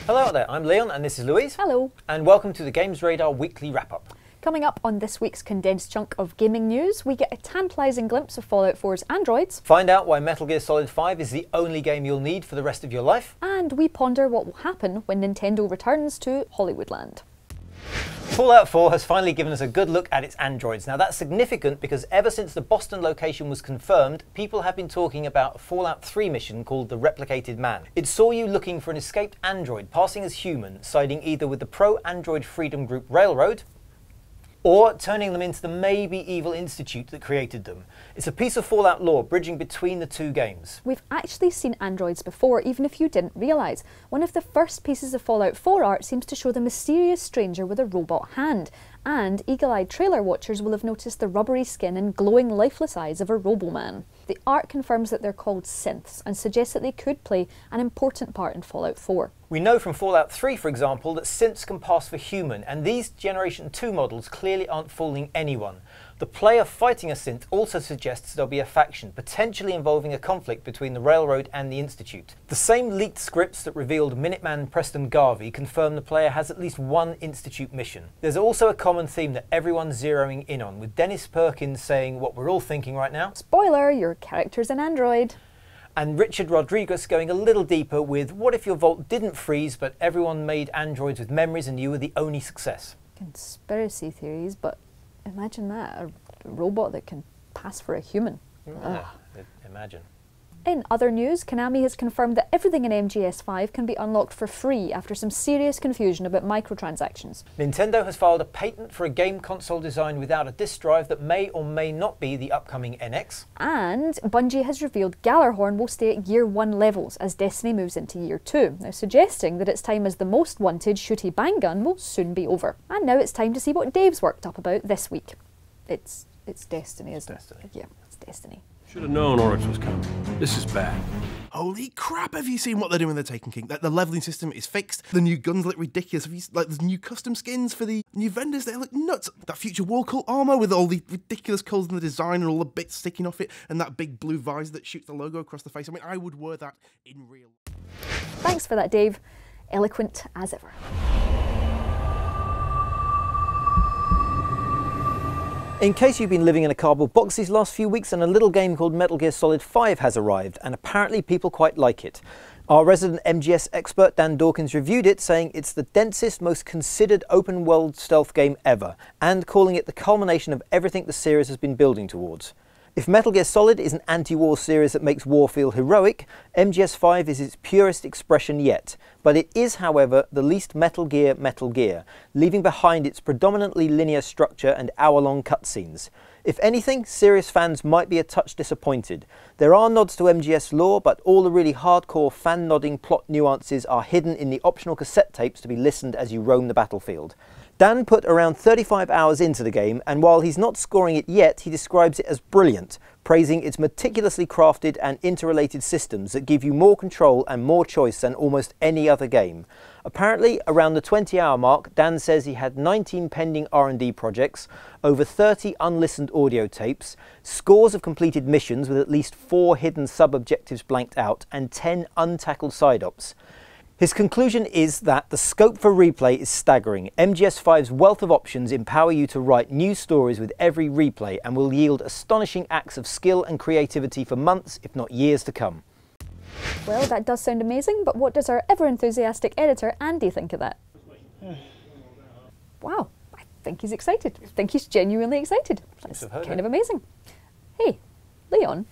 Hello out there, I'm Leon and this is Louise. Hello. And welcome to the GamesRadar Weekly Wrap-Up. Coming up on this week's condensed chunk of gaming news, we get a tantalising glimpse of Fallout 4's androids. Find out why Metal Gear Solid 5 is the only game you'll need for the rest of your life. And we ponder what will happen when Nintendo returns to Hollywoodland. Fallout 4 has finally given us a good look at its androids. Now that's significant because ever since the Boston location was confirmed, people have been talking about a Fallout 3 mission called The Replicated Man. It saw you looking for an escaped android passing as human, siding either with the pro-android freedom group Railroad, or turning them into the maybe evil institute that created them. It's a piece of Fallout lore bridging between the two games. We've actually seen androids before, even if you didn't realise. One of the first pieces of Fallout 4 art seems to show the mysterious stranger with a robot hand, and eagle-eyed trailer watchers will have noticed the rubbery skin and glowing lifeless eyes of a Roboman. The art confirms that they're called synths and suggests that they could play an important part in Fallout 4. We know from Fallout 3, for example, that synths can pass for human, and these Generation 2 models clearly aren't fooling anyone. The player fighting a synth also suggests there'll be a faction, potentially involving a conflict between the Railroad and the Institute. The same leaked scripts that revealed Minuteman Preston Garvey confirm the player has at least one Institute mission. There's also a common theme that everyone's zeroing in on, with Dennis Perkins saying what we're all thinking right now. Spoiler, your character's an android. And Richard Rodriguez going a little deeper with what if your vault didn't freeze but everyone made androids with memories and you were the only success? Conspiracy theories, but imagine that, a robot that can pass for a human. Yeah, imagine. In other news, Konami has confirmed that everything in MGS 5 can be unlocked for free after some serious confusion about microtransactions. Nintendo has filed a patent for a game console design without a disk drive that may or may not be the upcoming NX. And Bungie has revealed Gallarhorn will stay at Year 1 levels as Destiny moves into Year 2, now suggesting that its time as the most wanted shooty bang gun will soon be over. And now it's time to see what Dave's worked up about this week. It's Destiny, isn't it? Yeah, it's Destiny. Should have known Oryx was coming. This is bad. Holy crap, have you seen what they're doing with the Taken King? Like, the leveling system is fixed, the new guns look ridiculous. Have you, like, there's new custom skins for the new vendors, they look nuts. That future war cult armor with all the ridiculous colours in the design and all the bits sticking off it, and that big blue visor that shoots the logo across the face. I mean, I would wear that in real life. Thanks for that, Dave. Eloquent as ever. In case you've been living in a cardboard box these last few weeks, and a little game called Metal Gear Solid 5 has arrived, and apparently people quite like it. Our resident MGS expert Dan Dawkins reviewed it, saying it's the densest, most considered open-world stealth game ever, and calling it the culmination of everything the series has been building towards. If Metal Gear Solid is an anti-war series that makes war feel heroic, MGS 5 is its purest expression yet. But it is, however, the least Metal Gear, leaving behind its predominantly linear structure and hour-long cutscenes. If anything, serious fans might be a touch disappointed. There are nods to MGS lore, but all the really hardcore fan-nodding plot nuances are hidden in the optional cassette tapes to be listened as you roam the battlefield. Dan put around 35 hours into the game, and while he's not scoring it yet, he describes it as brilliant, praising its meticulously crafted and interrelated systems that give you more control and more choice than almost any other game. Apparently, around the 20-hour mark, Dan says he had 19 pending R&D projects, over 30 unlistened audio tapes, scores of completed missions with at least 4 hidden sub-objectives blanked out, and 10 untackled side-ops. His conclusion is that the scope for replay is staggering. MGS 5's wealth of options empower you to write new stories with every replay and will yield astonishing acts of skill and creativity for months, if not years to come. Well, that does sound amazing, but what does our ever-enthusiastic editor Andy think of that? Wow, I think he's excited. I think he's genuinely excited. That's kind of amazing. Hey, Leon,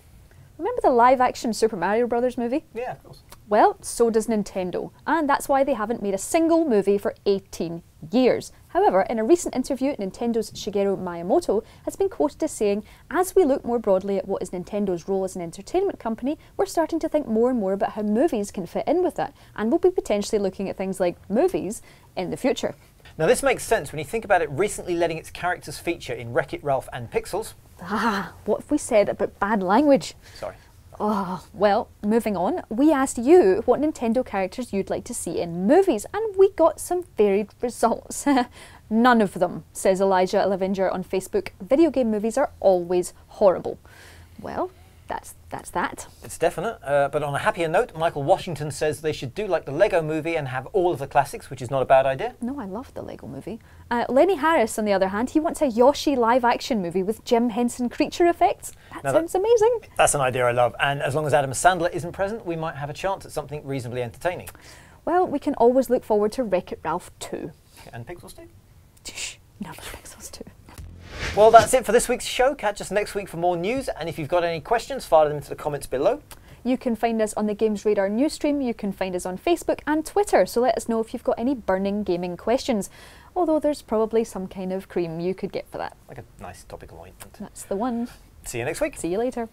remember the live-action Super Mario Brothers movie? Yeah, of course. Well, so does Nintendo, and that's why they haven't made a single movie for 18 years. However, in a recent interview, Nintendo's Shigeru Miyamoto has been quoted as saying, "As we look more broadly at what is Nintendo's role as an entertainment company, we're starting to think more and more about how movies can fit in with that, and we'll be potentially looking at things like movies in the future." Now this makes sense when you think about it recently letting its characters feature in Wreck-It Ralph and Pixels. Ah, what have we said about bad language? Sorry. Oh, well, moving on, we asked you what Nintendo characters you'd like to see in movies, and we got some varied results. None of them, says Elijah Lavenger on Facebook. Video game movies are always horrible. Well, That's that. It's definite. But on a happier note, Michael Washington says they should do like the Lego movie and have all of the classics, which is not a bad idea. No, I love the Lego movie. Lenny Harris, on the other hand, he wants a Yoshi live-action movie with Jim Henson creature effects. That sounds amazing. That's an idea I love. And as long as Adam Sandler isn't present, we might have a chance at something reasonably entertaining. Well, we can always look forward to Wreck-It Ralph 2. And Pixels 2. No, not Pixels 2. Well, that's it for this week's show. Catch us next week for more news. And if you've got any questions, fire them into the comments below. You can find us on the GamesRadar news stream. You can find us on Facebook and Twitter. So let us know if you've got any burning gaming questions. Although there's probably some kind of cream you could get for that. Like a nice topical ointment. That's the one. See you next week. See you later.